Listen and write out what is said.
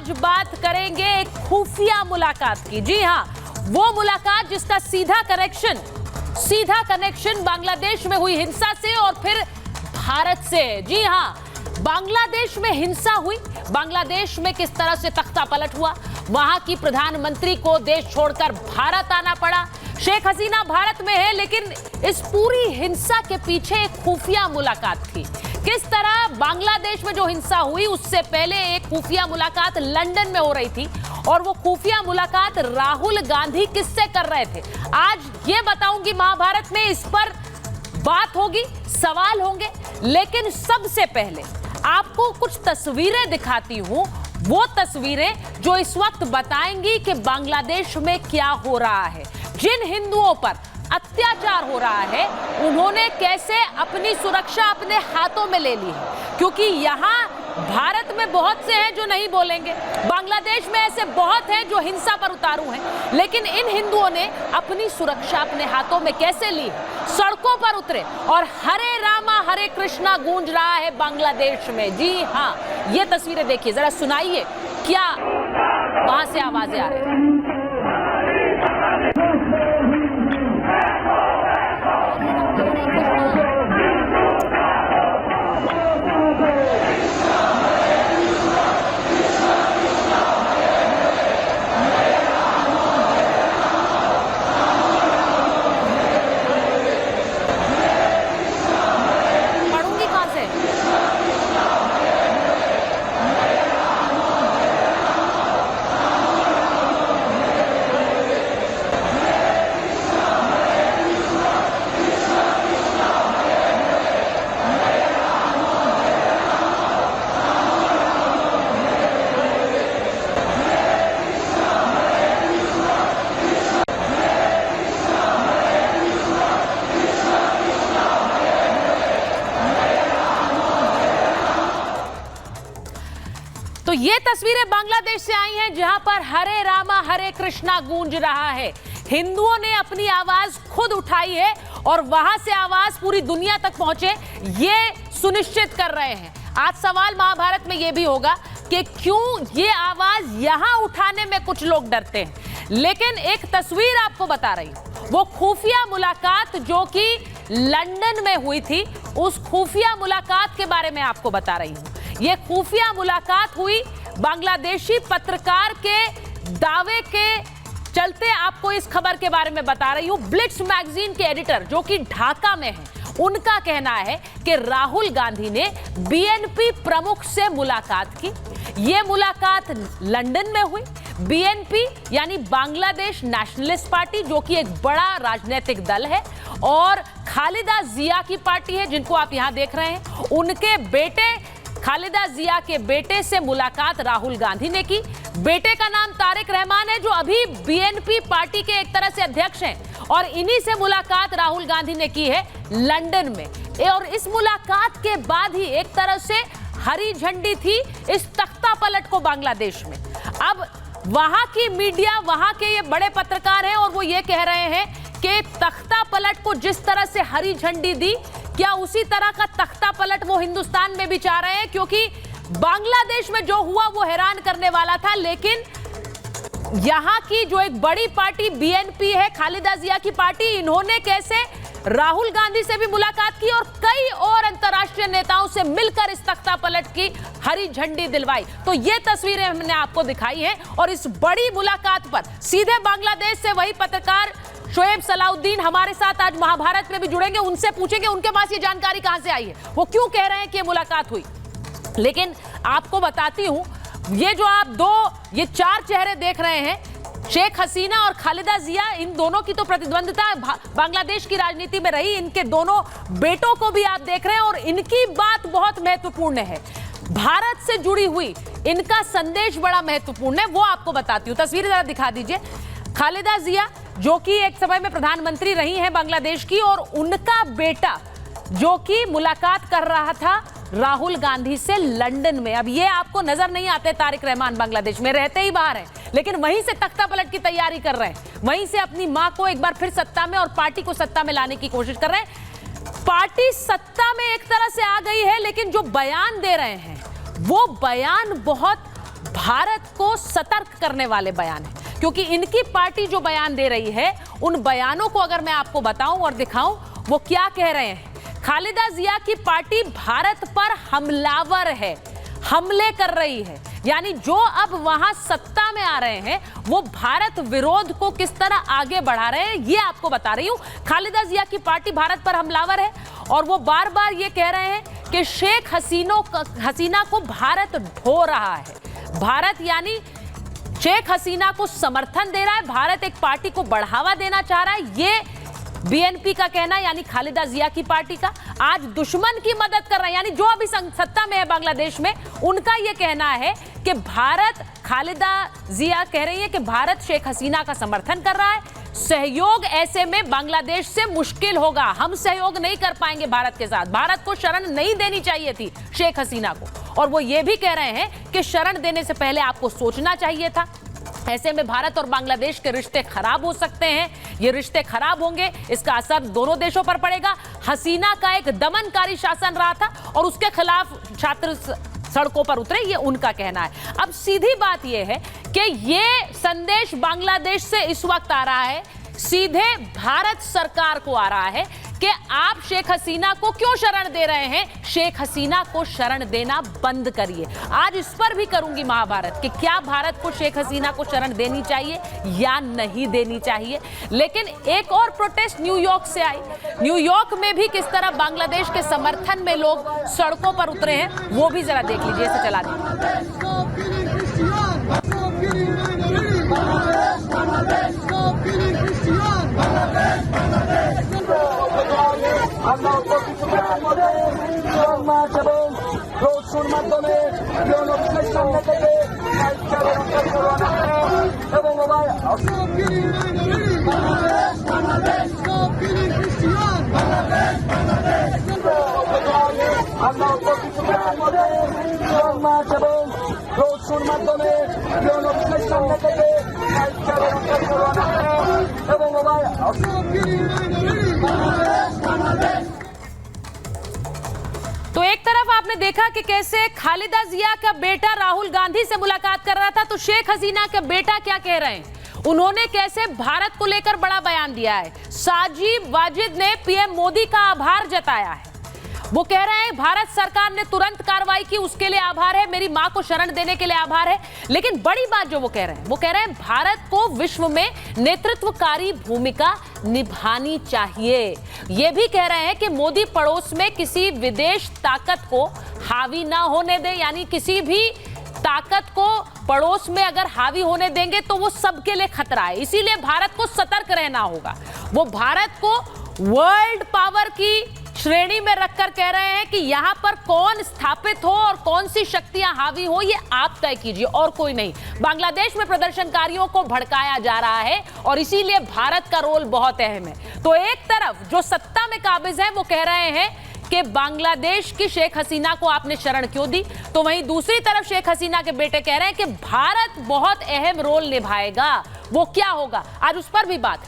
आज बात करेंगे एक खुफिया मुलाकात की। जी हां, वो मुलाकात जिसका सीधा कनेक्शन बांग्लादेश में हुई हिंसा से और फिर भारत से। जी हां, बांग्लादेश में हिंसा हुई, बांग्लादेश में किस तरह से तख्ता पलट हुआ, वहां की प्रधानमंत्री को देश छोड़कर भारत आना पड़ा। शेख हसीना भारत में है, लेकिन इस पूरी हिंसा के पीछे एक खुफिया मुलाकात थी। किस तरह बांग्लादेश में जो हिंसा हुई उससे पहले एक खुफिया मुलाकात लंदन में हो रही थी, और वो खुफिया मुलाकात राहुल गांधी किससे कर रहे थे, आज ये बताऊंगी। महाभारत में इस पर बात होगी, सवाल होंगे, लेकिन सबसे पहले आपको कुछ तस्वीरें दिखाती हूं, वो तस्वीरें जो इस वक्त बताएंगी कि बांग्लादेश में क्या हो रहा है, जिन हिंदुओं पर अत्याचार हो रहा है उन्होंने कैसे अपनी सुरक्षा अपने हाथों में ले ली है। क्योंकि यहां भारत में बहुत से हैं जो नहीं बोलेंगे, बांग्लादेश में ऐसे बहुत हैं जो हिंसा पर उतारू हैं, लेकिन इन हिंदुओं ने अपनी सुरक्षा अपने हाथों में कैसे ली, सड़कों पर उतरे और हरे रामा हरे कृष्णा गूंज रहा है बांग्लादेश में। जी हां, ये तस्वीरें देखिए, जरा सुनाइए क्या वहां से आवाजें आ रही हैं। तो ये तस्वीरें बांग्लादेश से आई हैं, जहां पर हरे रामा हरे कृष्णा गूंज रहा है। हिंदुओं ने अपनी आवाज खुद उठाई है और वहां से आवाज पूरी दुनिया तक पहुंचे, ये सुनिश्चित कर रहे हैं। आज सवाल महाभारत में ये भी होगा कि क्यों ये आवाज यहां उठाने में कुछ लोग डरते हैं। लेकिन एक तस्वीर आपको बता रही हूं, वो खुफिया मुलाकात जो कि लंदन में हुई थी, उस खुफिया मुलाकात के बारे में आपको बता रही हूं। ये खुफिया मुलाकात हुई बांग्लादेशी पत्रकार के दावे के चलते, आपको इस खबर के बारे में बता रही हूं। ब्लिट्स मैगजीन के एडिटर जो कि ढाका में हैं, उनका कहना है कि राहुल गांधी ने बीएनपी प्रमुख से मुलाकात की। ये मुलाकात लंदन में हुई। बीएनपी यानी बांग्लादेश नेशनलिस्ट पार्टी, जो कि एक बड़ा राजनीतिक दल है, और खालिदा जिया की पार्टी है, जिनको आप यहां देख रहे हैं, उनके बेटे खालिदा जिया के बेटे से मुलाकात राहुल गांधी ने की। बेटे का नाम तारिक रहमान है, जो अभी बीएनपी पार्टी के एक तरह से अध्यक्ष हैं, और इन्हीं से मुलाकात राहुल गांधी ने की है लंदन में। और इस मुलाकात के बाद ही एक तरह से हरी झंडी थी इस तख्ता पलट को बांग्लादेश में। अब वहां की मीडिया, वहां के ये बड़े पत्रकार हैं और वो ये कह रहे हैं कि तख्ता पलट को जिस तरह से हरी झंडी दी, क्या उसी तरह का तख्ता पलट वो हिंदुस्तान में भी चाह रहे हैं? क्योंकि बांग्लादेश में जो हुआ वो हैरान करने वाला था, लेकिन यहां की जो एक बड़ी पार्टी बीएनपी है, खालिदा जिया की पार्टी, इन्होंने कैसे राहुल गांधी से भी मुलाकात की और कई और अंतर्राष्ट्रीय नेताओं से मिलकर इस तख्ता पलट की हरी झंडी दिलवाई। तो ये तस्वीरें हमने आपको दिखाई हैं, और इस बड़ी मुलाकात पर सीधे बांग्लादेश से वही पत्रकार शोएब सलाउद्दीन हमारे साथ आज महाभारत में भी जुड़ेंगे। उनसे पूछेंगे उनके पास ये जानकारी कहां से आई है, वो क्यों कह रहे हैं कि मुलाकात हुई। लेकिन आपको बताती हूं, ये जो आप ये चार चेहरे देख रहे हैं, शेख हसीना और खालिदा जिया, इन दोनों की तो प्रतिद्वंदिता बांग्लादेश की राजनीति में रही। इनके दोनों बेटों को भी आप देख रहे हैं, और इनकी बात बहुत महत्वपूर्ण है, भारत से जुड़ी हुई इनका संदेश बड़ा महत्वपूर्ण है। वो आपको बताती हूँ, तस्वीरें जरा दिखा दीजिए। खालिदा जिया जो कि एक समय में प्रधानमंत्री रही हैं बांग्लादेश की, और उनका बेटा जो कि मुलाकात कर रहा था राहुल गांधी से लंदन में। अब ये आपको नजर नहीं आते, तारिक रहमान बांग्लादेश में रहते ही बाहर हैं, लेकिन वहीं से तख्ता पलट की तैयारी कर रहे हैं, वहीं से अपनी मां को एक बार फिर सत्ता में और पार्टी को सत्ता में लाने की कोशिश कर रहे हैं। पार्टी सत्ता में एक तरह से आ गई है, लेकिन जो बयान दे रहे हैं वो बयान बहुत भारत को सतर्क करने वाले बयान हैं, क्योंकि इनकी पार्टी जो बयान दे रही है, उन बयानों को अगर मैं आपको बताऊं और दिखाऊं, वो क्या कह रहे हैं। खालिदा जिया की पार्टी भारत पर हमलावर है, हमले कर रही है, यानी जो अब वहां सत्ता में आ रहे हैं वो भारत विरोध को किस तरह आगे बढ़ा रहे हैं, ये आपको बता रही हूं। खालिदा जिया की पार्टी भारत पर हमलावर है और वो बार बार ये कह रहे हैं कि शेख हसीना को भारत ढो रहा है। भारत यानी शेख हसीना को समर्थन दे रहा है, भारत एक पार्टी को बढ़ावा देना चाह रहा है, ये बीएनपी का कहना है, यानी खालिदा जिया की पार्टी का। आज दुश्मन की मदद कर रहा है, यानी जो अभी सत्ता में है बांग्लादेश में, उनका यह कहना है कि भारत, खालिदा जिया कह रही है कि भारत शेख हसीना का समर्थन कर रहा है, सहयोग ऐसे में बांग्लादेश से मुश्किल होगा, हम सहयोग नहीं कर पाएंगे भारत के साथ, भारत को शरण नहीं देनी चाहिए थी शेख हसीना को। और वो ये भी कह रहे हैं कि शरण देने से पहले आपको सोचना चाहिए था, ऐसे में भारत और बांग्लादेश के रिश्ते खराब हो सकते हैं, ये रिश्ते खराब होंगे, इसका असर दोनों देशों पर पड़ेगा। हसीना का एक दमनकारी शासन रहा था और उसके खिलाफ छात्र सड़कों पर उतरे, ये उनका कहना है। अब सीधी बात ये है कि ये संदेश बांग्लादेश से इस वक्त आ रहा है, सीधे भारत सरकार को आ रहा है कि आप शेख हसीना को क्यों शरण दे रहे हैं, शेख हसीना को शरण देना बंद करिए। आज इस पर भी करूंगी महाभारत कि क्या भारत को शेख हसीना को शरण देनी चाहिए या नहीं देनी चाहिए। लेकिन एक और प्रोटेस्ट न्यूयॉर्क से आई, न्यूयॉर्क में भी किस तरह बांग्लादेश के समर्थन में लोग सड़कों पर उतरे हैं, वो भी जरा देख लीजिए, इसे चला दीजिए। আমরা প্রতিক্রিয়ার মধ্যে মাঠ এবং রোড মাধ্যমে সামনে থেকে এবং আমরা প্রতিক্রিয়ার মধ্যে মাঠ এবং রোড মাধ্যমে সামনে থেকে এবং तो एक तरफ आपने देखा कि कैसे खालिदा जिया का बेटा राहुल गांधी से मुलाकात कर रहा था, तो शेख हसीना का बेटा क्या कह रहे हैं, उन्होंने कैसे भारत को लेकर बड़ा बयान दिया है। साजिद वाजिद ने पीएम मोदी का आभार जताया है, वो कह रहे हैं भारत सरकार ने तुरंत कार्रवाई की, उसके लिए आभार है, मेरी मां को शरण देने के लिए आभार है। लेकिन बड़ी बात जो वो कह रहे हैं, वो कह रहे हैं भारत को विश्व में नेतृत्वकारी भूमिका निभानी चाहिए। ये भी कह रहे हैं कि मोदी पड़ोस में किसी विदेश ताकत को हावी ना होने दे, यानी किसी भी ताकत को पड़ोस में अगर हावी होने देंगे तो वो सबके लिए खतरा है, इसीलिए भारत को सतर्क रहना होगा। वो भारत को वर्ल्ड पावर की श्रेणी में रखकर कह रहे हैं कि यहां पर कौन स्थापित हो और कौन सी शक्तियां हावी हो, ये आप तय कीजिए और कोई नहीं। बांग्लादेश में प्रदर्शनकारियों को भड़काया जा रहा है और इसीलिए भारत का रोल बहुत अहम है। तो एक तरफ जो सत्ता में काबिज है वो कह रहे हैं कि बांग्लादेश की शेख हसीना को आपने शरण क्यों दी, तो वहीं दूसरी तरफ शेख हसीना के बेटे कह रहे हैं कि भारत बहुत अहम रोल निभाएगा। वो क्या होगा, आज उस पर भी बात।